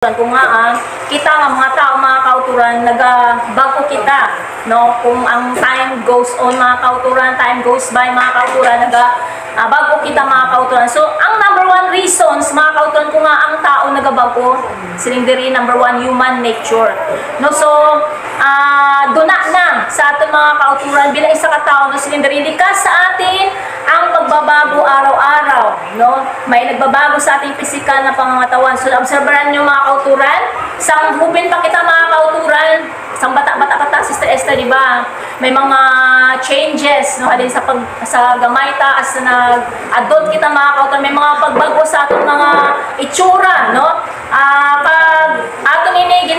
Kung nga kita nga mga tao, mga kauturan, nagabago kita, no? Kung ang time goes on, mga kauturan, time goes by, mga kauturan, bago kita, mga kauturan. So, ang number one reasons, mga kauturan, kung nga ang tao nagabago, silindiri, number one, human nature. No? So, duna na sa ating mga kauturan, bilang isa katao, no? Silindiri, likas sa atin ang pagbabago araw-araw, no? May nagbabago sa ating pisikal na pangangatawan. So, obserbaran nyo, mga kauturan, sa hubin pa kita, mga kauturan, sa bata-bata pa ta, Sister Esther, di ba? May mga changes, no? Halin sa gamay ta, as na adult kita, mga kauturan, may mga pagbago sa atong mga itsura, no? Pag atong ini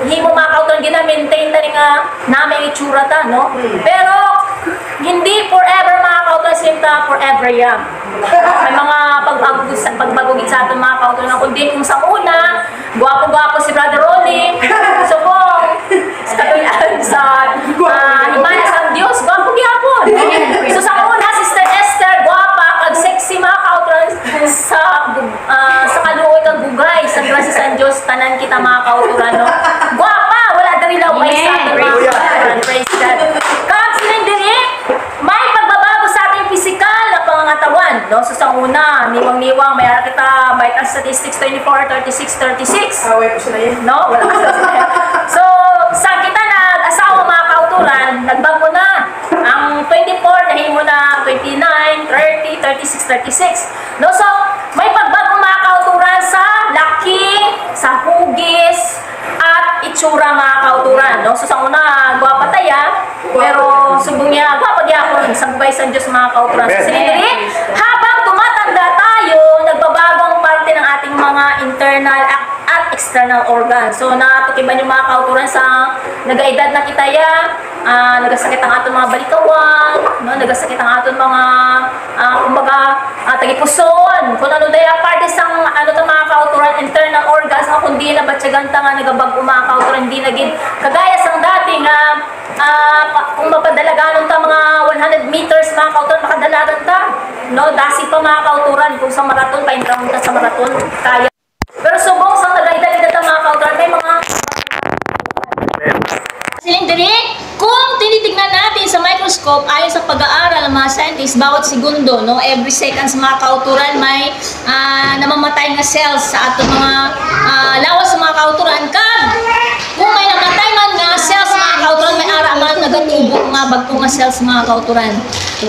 himo, mga kauturan, gina-maintain ta nga namin itsura ta, no? Pero hindi forever, mga kauturan, sinta forever yan. May mga pagbago sa atong mga kauturan, kundi kung sa una, guwapo-guwapo si Brother Rolly, so kung sa himaya sa Diyos, guwapo-gyapon. So sa una, Sister Esther, guwapa, kag sexy, mga kauturan, sa kaluoy kag bugay, sa grasya sa Diyos, tanan kita, mga kauturan, no? Guwapa, wala dali law pa sa atong mga kauturan, praise God. Kag silindiri, may pagbabago sa ating pisikal na pangangatawan, no? So sa una, niwang-niwang, may ara kita Vital Statistics 24, 36, 36. Away ko sila yan. No? Wala ka sila. So, sa kita nag-asawa, mga kauturan, nagbago na. Ang 24, nahimo na 29, 30, 36, 36. No? So, may pagbago, mga kauturan, sa laki, sa hugis, at itsura, mga kauturan. No? So, sa una, gwapa taya, pero subong niya, gwapa gyapon, sa bugay sa Diyos, mga kauturan. So, sinili, habang tumatanda tayo, nagbabago ang parte ng ating mga internal at external organs. So, natukiban yung mga kauturan sa nag-edad na kita ya, nagasakit ang ating mga balikawan, no? Nagasakit ang ating mga, kumbaga, tagipuson, kung ano daya parte sa mga kauturan, internal organs, kundi na batyagan ta nga nagabago, mga kauturan, hindi naging kagaya sang dati nga, kung mapadalaganon ta mga 100 meters, mga kauturan, makadalagan ta, no? Dasi pa, mga kauturan, kung sa marathon, paintramon ta sa marathon, kaya. Pero subong sa nag-edad ta, mga kauturan, may mga silindiri, kung tinitignan natin sa microscope, ayon sa pag-aaral ng mga scientists, bawat segundo, no, every seconds, mga kauturan, may namamatay na cells sa atong mga lawas sa mga kauturan. Kag, kung may namatay man nga cells, mga kauturan, may ara man nagatubo nga bagto nga cells, mga kauturan.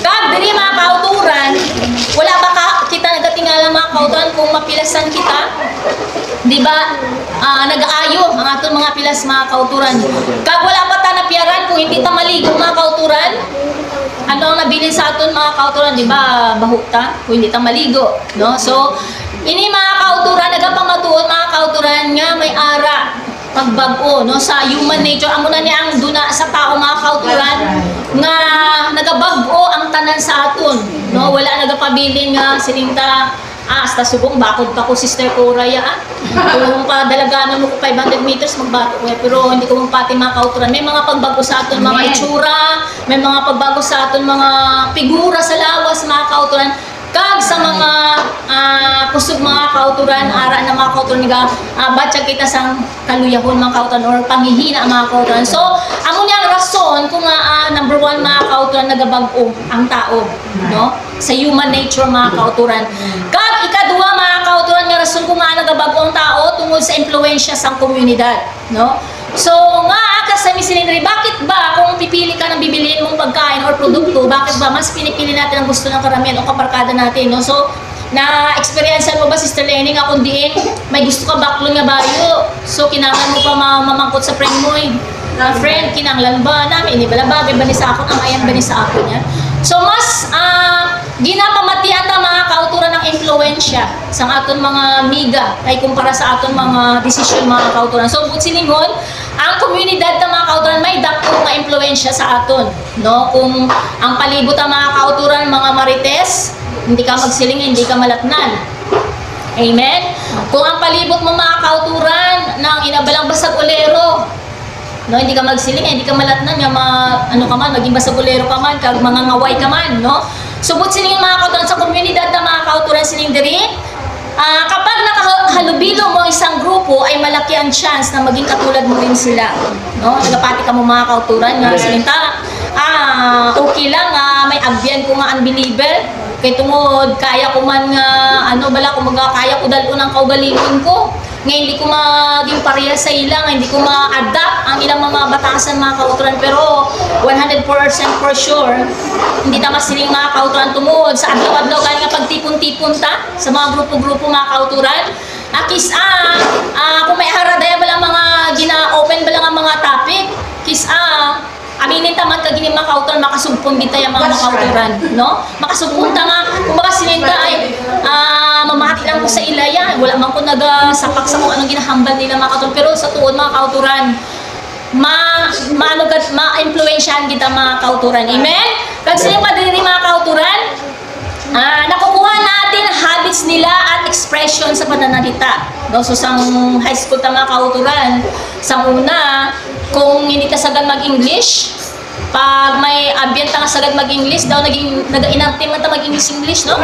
Kag, diri, mga kauturan, wala ba kita nagatingala, mga kauturan, kung mapilasan kita? Di ba? Nag-aayo ang atong mga pilas, mga kauturan. Kag wala pa ta napiyaran kung hindi ta maligo, mga kauturan. Ano ang nabilin sa aton, mga kauturan, di ba? Bahuta kung hindi ta maligo, no? So, ini, mga kauturan, nagapamatuon, mga kauturan, nga may ara pagbago, no, sa human nature. Amo na niya ang duna sa tao, mga kauturan, nga nagabago ang tanan sa aton, no? Wala nagapabilin nga silinta hasta subong bakod pa ko, Sister Coraya, kung padalaganan mo ko 500 meters magbato ko, pero hindi ko mapati, mga kauturan. May mga pagbago sa aton mga itsura, may mga pagbago sa aton mga figura sa lawas, mga kauturan. Kag sa mga kusog, mga kauturan, ara na mga kauturan nga batyag kita sang kaluyahon, mga kauturan, or panghihina, mga kauturan. So, amo niya ang rason kung number one, mga kauturan, nagabago ang tao, no? Sa human nature, mga kauturan. Kag ikaduha, mga kauturan, nga rason kung nagabago ang tao tungod sa impluwensya sa komunidad, no? So, nga sa misilindri, bakit ba kung pipili ka ng bibiliin mong pagkain or produkto, bakit ba mas pinipili natin ang gusto ng karamihan o kaparkada natin, no? So, na-experience mo ba, Sister Lenny, nga kung diin, may gusto ka baklon nga bayo, so kinahanglan mo pa mamangkot sa friend mo, friend, kinahanglan ba namin, hindi ba bagay ba ni sa akon, ang ayan ba ni sa akon yan? So, mas ginapamatian na, mga kauturan, ng influensya sa aton mga miga kay kumpara sa aton mga desisyon, mga kauturan. So, silingon, ang komunidad ng mga kauturan may dako nga influensya sa aton, no? Kung ang palibot ang mga kauturan, mga marites, hindi ka magsiling, hindi ka malatnan. Amen? Kung ang palibot mo, mga kauturan, ng inabalang basag ulero, no, hindi ka magsiling, hindi ka malatnan, nga ano ka man, maging basagulero ka man, kag mga ngaway ka man, no? Subot siling mga kauturan sa komunidad ng mga kauturan siling diri, kapag paghalubilo mo isang grupo ay malaki ang chance na maging katulad mo rin sila. No? Nagapati ka mo mga kauturan nga silinta. Okay lang may agyan ko nga unbeliever. Kay tungod, kaya ko man nga, kaya ko dalo ng kaugalingon ko. Ngayon, hindi ko maging pareha sa ilang, hindi ko ma-adapt ang ilang mga batasan mga kauturan. Pero, 100% for sure, hindi tama siling mga kauturan tumuod. Sa adlaw-adlaw, kaya nga pagtipon-tipon ta sa mga grupo-grupo mga kauturan. Kung may haradaya ba lang mga gina-open ba lang ang mga topic, aminin taman ka gini mga kauturan, makasugpon kita yung mga kauturan, no? Makasugpon ta nga, kung baka sininta ay mamati lang ko sa ilaya, wala man ko nagasapak sa kung anong ginahambal nila mga kauturan, pero sa tuod mga kauturan, ma-influensyahan kita mga kauturan, amen? Kasi silang madiri mga kauturan, nakukuha natin habits nila at expression sa pananalita. No? So, sa high school ta mga kauturan, sa una, kung hindi ta sagad mag-English, pag may ambient ta nga sagad mag-English, daw nag-inarte man ta mag-English, no?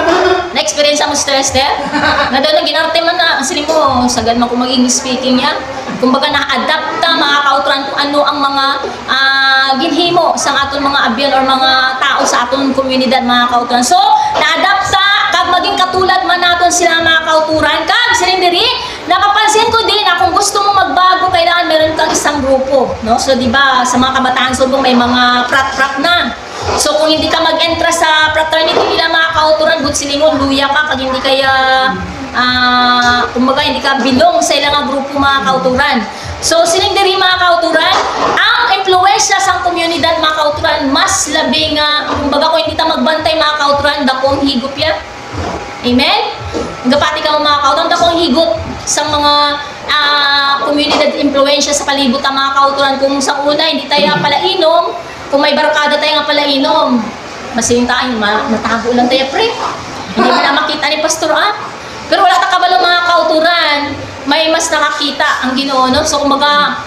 Na-experience mo stress there? Na daw nag-inarte man na, sili mo, sagad man kung mag-English speaking niya. Kumbaga na-adapt ta mga kauturan kung ano ang mga ginhimo sa aton mga abyan or mga tao sa aton komunidad mga kauturan. So, na-adapt ta kag maging katulad man naton sila mga kauturan. Kag siling diri, nakapansin ko din na kung gusto mo magbago, kailangan meron kang isang grupo, no? So, di ba, sa mga kabataan subong may mga frat na. So, kung hindi ka mag-entra sa fraternity nila mga kauturan, good silingon, luya ka, kag hindi kaya kumbaga hindi ka bilong sa ilang grupo mga kauturan. So, siling diri mga kauturan, ang impluwensya sa komunidad mga kauturan, mas labi nga, kumbaga kung hindi ta magbantay mga kauturan, dakong higop ya. Amen? Gapati ka mga kauturan, dakong higop sa mga komunidad impluwensya sa palibot ang mga kauturan. Kung sa una, hindi tayo palainom, kung may barkada tayo nga palainom, masin tayo, matago lang tayo pre. Hindi mo na makita ni pastor Pero wala ta kabalo mga kauturan, may mas nakakita ang Ginoo, no? So kumbaga,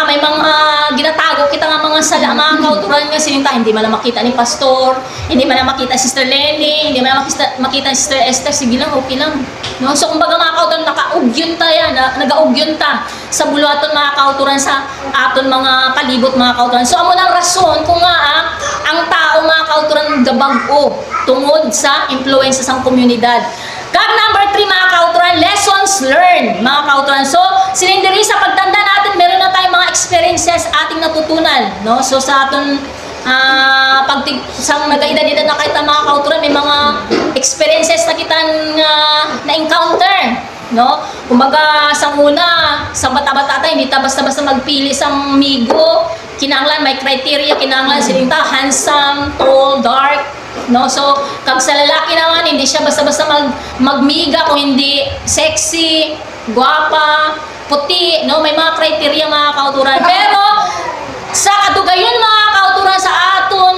may mga ginatago kita nga mga sala, mga kauturan nga sininta, hindi man makita ni pastor, hindi man makita si Sister Lenny, hindi man makita si Sister Esther, sige lang, okay lang. No? So kumbaga mga kauturan, naka-ugyon ta yan, nag-ugyon ta sa buluaton mga kauturan sa aton mga palibot mga kauturan. So amo lang rason kung nga ang tao mga kauturan gabag-o tungod sa influence sa komunidad. Kag number 3 mga kauturan, lessons learned mga kauturan. So, silindiri sa pagtanda natin, meron na tayong mga experiences ating natutunan, no? So, sa aton sa nag-edad-edad na kita mga kauturan, may mga experiences na kita na-encounter, no? Kumbaga, sa una, sa bata-bata tayo, hindi ta basta-basta magpili sa migo, kinanglan, may criteria, kinanglan, silinta, handsome, tall, dark, no? So, kag sa lalaki naman, hindi siya basta-basta magmiga kung hindi sexy, guwapa, puti, no? May mga criteria mga kauturan. Pero, sa kadugayon mga kauturan sa aton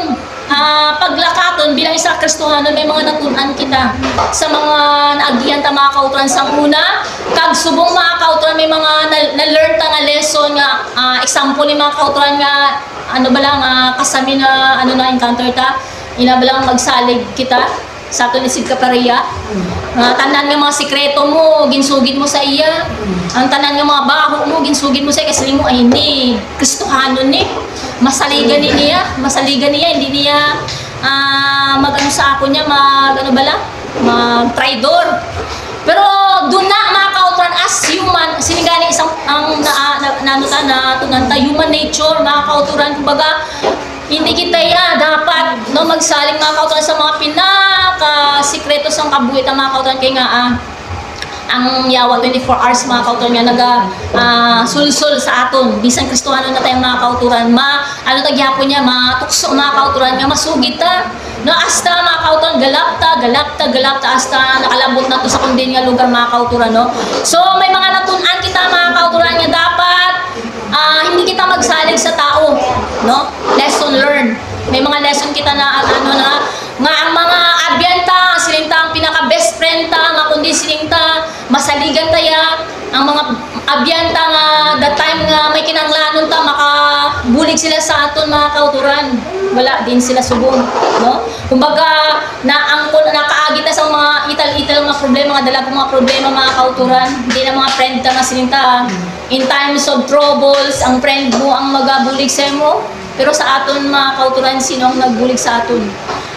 paglakaton bilang isa Kristohanon, may mga natunan kita sa mga naagian ta mga kauturan sa una. Kag subong mga kauturan, may mga na-learn ta nga lesson nga, example ni mga kauturan nga, kasami na, na-encounter ta, inabalang magsalig kita sa ato ni Sid Caparia. Tanan nga mga sikreto mo, ginsugid mo sa iya. Ang tanan nga mga baho mo, ginsugid mo sa iya. Kasi mo, ay hindi, Kristohanon ni. Masaligan niya, hindi niya mag-ano sa ako niya, mag-traidor. Pero doon na mga kauturan, as human, sinigani isang, tunanta, human nature, mga kauturan, kumbaga, hindi kita dapat magsaling mga kauturan sa mga pinaka-sikreto sa kabuhit ang mga kauturan. Kaya nga, ang yawa 24 hours mga kauturan nga sulsul sa aton. Bisan Kristohanon na tayo mga kauturan. Tagyapon niya, matukso mga kauturan nga, masugit ta. No, hasta mga kauturan, galapta, hasta nakalabot na to sa kundin nga lugar mga kauturan, no? So, may mga natunan kita mga kauturan nga dapat hindi kita magsalig sa tao, no? Lesson learned. May mga lesson kita na ang mga abyanta, silinta ang pinaka-best friend ta, nga kundi silinta, masaligan taya, ang mga abyanta nga, that time nga may kinanglanon ta, bulig sila sa aton mga kauturan. Wala din sila subong, no? Kumbaga, nakaagit na sa mga ital-ital mga problema, mga dalagong mga problema mga kauturan. Hindi na mga friend ka nga sininta. In times of troubles, ang friend mo ang magabulig sa mo. Pero sa aton mga kauturan, sino ang nagbulig sa aton?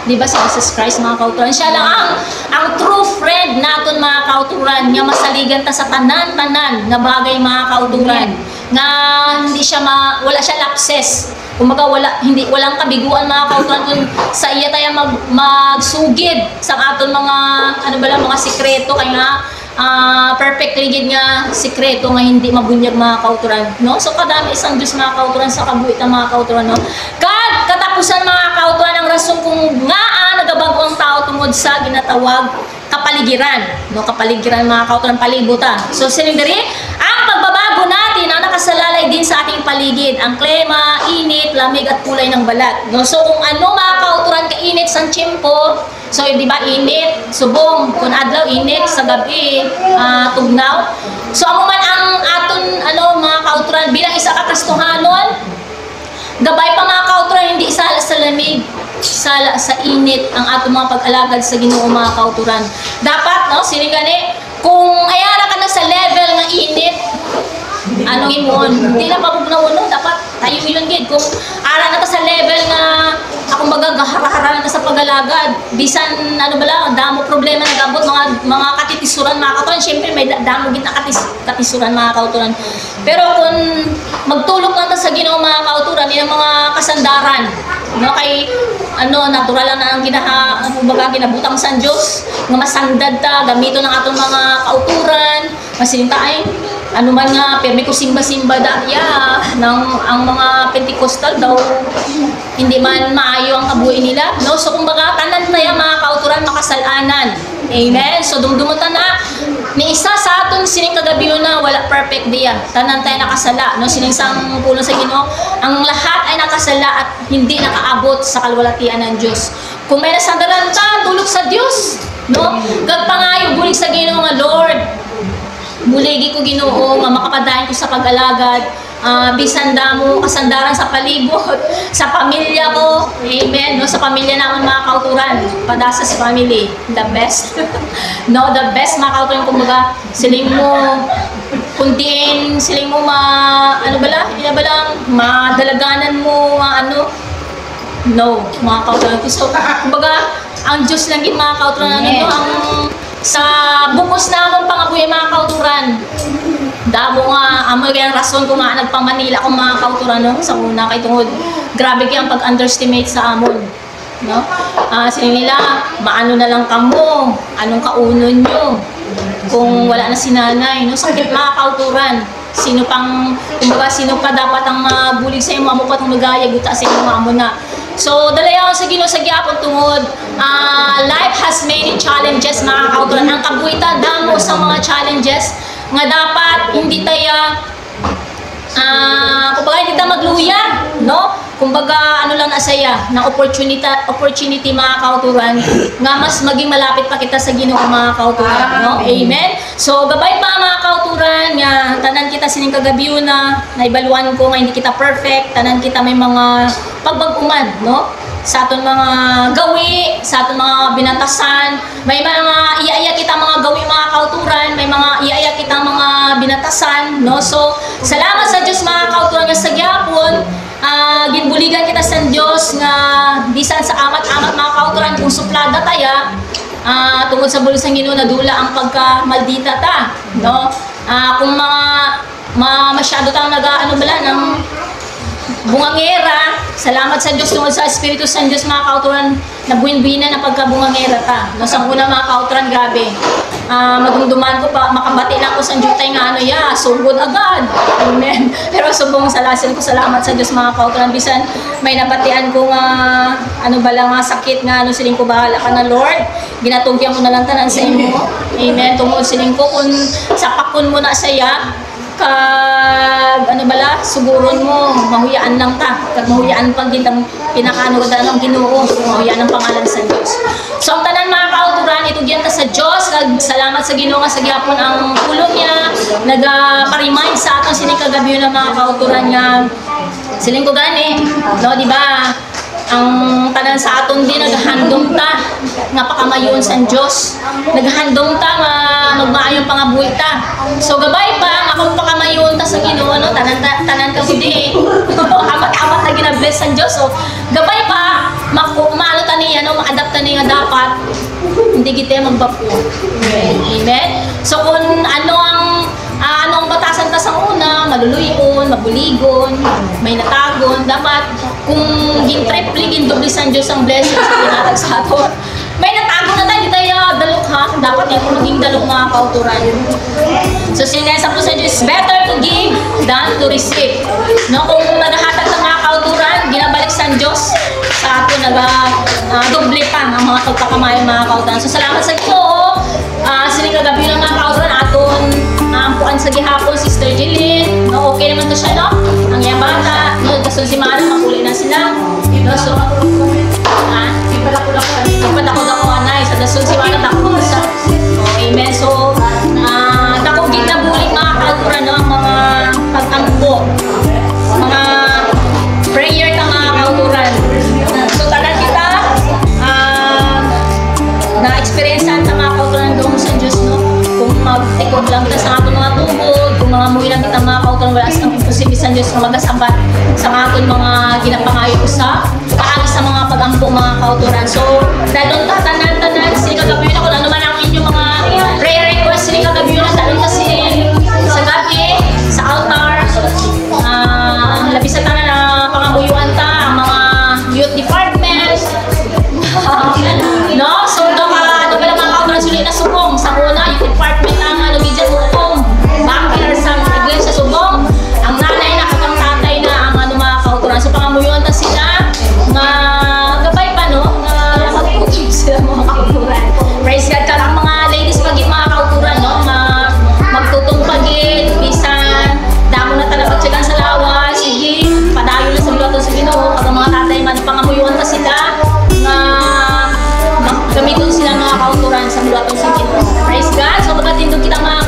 Di ba si Jesus Christ mga kauturan? Siya lang ang true friend naton mga kauturan, nga masaligan ta sa tanan-tanan nga bagay mga kauturan. Nga hindi siya wala siya lapses. Kumbaga walang kabiguan mga kauturan kung sa iya tayo magsugid sa aton mga mga sikreto kay nga perfectly gid nga sikreto nga hindi mabunyag mga kauturan, no? So kadami isang Dios mga kauturan sa kabuhitan mga kauturan, no? Katapusan mga kauturan ang rason kung nga nagabago ang tao tungod sa ginatawag kapaligiran, no? Kapaligiran mga kauturan, palibutan. So sinigdiri ang pagbabago natin ang nakasalalay din sa ating paligid, ang klima, init, lamig at kulay ng balat, no? So kung ano mga kauturan kainit sa tiyempo, so di ba init, subong, kung adlaw init, sa gabi tugnaw. So amo man ang aton mga kauturan bilang isa ka Kristohanon, gabay pa mga kauturan hindi isala sa lamig, sala sa init ang atong mga pag-alagad sa Ginoo mga kauturan. Dapat no sinigani kung ayara ka na sa level nga init, hindi na mabugnaw no, dapat tayo yun gid. Kung ara na ta sa level nga kumbaga gahara-hara na ta sa pag-alagad, bisan damo problema nagabot mga katitisuran mga kauturan. Syempre may damo gid na katisuran mga kauturan. Pero kung magtulog lang ta sa Ginoo mga kauturan, yung mga kasandaran, no, kay natural lang na ang ginabutang sa Dios nga masandad ta gamito ng atong mga kauturan, masintaay man nga permi ko simba-simba daya ang mga Pentecostal daw hindi man maayo ang kabuhi nila, no? So kumbaga tanan tayo mga kauturan makasalanan. Amen. So dumdumutan na ni isa sa aton sining kagabi na wala perfect diya. Tanan tayo nakasala, no? Sining sang pulo sa Ginoo, ang lahat ay nakasala at hindi nakaabot sa kalwalatian ng Dios. Kung may nasandaran ta, tulog sa Dios, no? Gagpangayo bulig sa Ginoo nga Lord. Buligi ko Ginoo nga makapadayon ko sa pag-alagad, bisan damo kasandaran sa palibot, sa pamilya ko, amen, no? Sa pamilya naman mga kauturan, Padasas family, the best. No, the best mga kauturan, kumbaga siling mo kundiin, siling mo madalaganan mo no, mga kauturan. So kumbaga ang Diyos lang yung mga kauturan ang sa bukos namon pangabuhi mga kauturan. Damo nga amoy kaya rason kung nga nagpamanila akong mga kauturan, no? Sa una kay tungod grabe kaya ang pag-underestimate sa amon, no? Sila nila maano na lang kamo, anong kaunon nyo kung wala na si nanay, no? Sakit mga kauturan. Sino pa dapat ang mabulig sa imo, amo pa itong nagayag uta sa imo amo na. So dalayaw sa Ginoo sa gyapon tungod life has many challenges mga kauturan. Ang kabuhitan damo sa mga challenges nga dapat hindi tayo kumbaga hindi tayo magluya, no? Kumbaga lang na saya na opportunity mga kauturan nga mas maging malapit pa kita sa Ginoo mga kauturan, no? Amen. So gabay pa mga kauturan nga tanan kita sining kagabi na naibaluan ko nga hindi kita perfect, tanan kita may mga pagbag-uman, no? Sa aton mga gawi, sa aton mga binatasan, may mga iya kita mga gawi mga kauturan, may mga iya kita mga binatasan, no? So salamat sa Dios mga kauturan nga sa gyapon ginbuligan kita sa Dios nga bisan sa amat-amat mga kauturan kung suplada taya tungod sa bulos ng Ginoo nadula ang pagkamaldita ta, no? Kung masyado tang ng bungangera, salamat sa Diyos tungod sa Espiritu sa Diyos mga kauturan na buwin-buwinan na pagkabungangera ta, no? Sa una mga kauturan grabe madumduman ko pa makabati lang ko sa Diyos tayo nga sugod agad, amen. Pero subong sa lasin ko salamat sa Diyos mga kauturan bisan may nabatian ko nga sakit nga siling ko bahala ka na Lord, ginatugyan mo na lang tanan sa imo, amen. Tungod siling ko kung sapakon mo na saya kag suguron mo mahuyaan lang ta kag mahuyaan pag gintang pinakaano ka ng Ginoo, mahuyaan ang pangalan sa Dios. So ang tanan mga kauturan itugyan ta sa Dios kag salamat sa Ginoo nga sa gyapon ang pulong niya nagpa-remind sa aton sini kagabi na mga kauturan nga siling ko gani, no, di ba? Ang tanan sa aton din naghandom ta nga pakamayon sa Dios. Naghandom ta nga magmaayong pangabuhi ta. So gabay pa nga kung pakamayon ta sa Ginoo no, tanan ka gudi. Amat-amat na ginabless sa Dios. So gabay pa maano ta ni ano, maadapt ta ni nga dapat hindi kita magbapo. Amen. So kung ano ang batasan ta sa una, maluluyon, mabuligon, may natagon, dapat kung gin-triple, gin-doble sa Diyos ang blessings na tinatag sa ato. May natago na tayo, di tayo dalok ha. Dapat yan kung maging dalok mga kauturan. So sinesa po sa Diyos, better to give than to receive. No, kung naghahatag ng mga kauturan, ginabalik sa Diyos, sa ato nag-doble pa ang mga pagpakamayan mga kauturan. So salamat sa Ginoo. Sining kagabi ng mga kauturan, aton ampuan sa gihapon, Sister Jeline. No, okay naman to siya, no? Ang iyang bata, no? Kaso si Mara, makuli na sila. No, so, ipadakod ako, anay. Sa dasun si Mara, takot sa. Oh, amen. So, takogit na bulik mga kauturan, no? Ang mga pag-ampo. Mga prayer ng mga kauturan. So, tanan kita, na-experiencean sa mga kauturan doon sa Diyos, no? Kung mag-ikot lang kita sa ating mga tubod, kung mga muwi lang kita mga kauturan, wala sa imposible sa Diyos na magasabat sa ating mga ginapangayo ko sa kaagi sa mga pag-ampo mga kauturan. So, dahil tanan-tanan, sini kagabi na kung ano man ang inyong mga prayer request, sini kagabi na talon kasi sa gabi, sa altar, labis sa tanan na pangamuyuan ta, ang mga youth department, no? So, ano pala mga kauturan, sulit na subong sa una, yung department ang Bidya Subong, bakit sa iglesia Subong, ang nanay na katang tatay na ang mga kauturan. So, pangamuyuan ta sila, nga gabay pa, no? Nga magputog sila mga kauturan. Praise God ka lang mga ladies pagit mga kauturan, no? Magtutong pagit, bisan, damo na talaga pagtsagan sa lawas, sige, padayo na sa mga sa Ginoo, pag mga tatay man, pangamuyuan ta sila, nga gamitin sila mga kauturan sa bulatong sa Ginoo. Praise God. So, magkatindog kita mga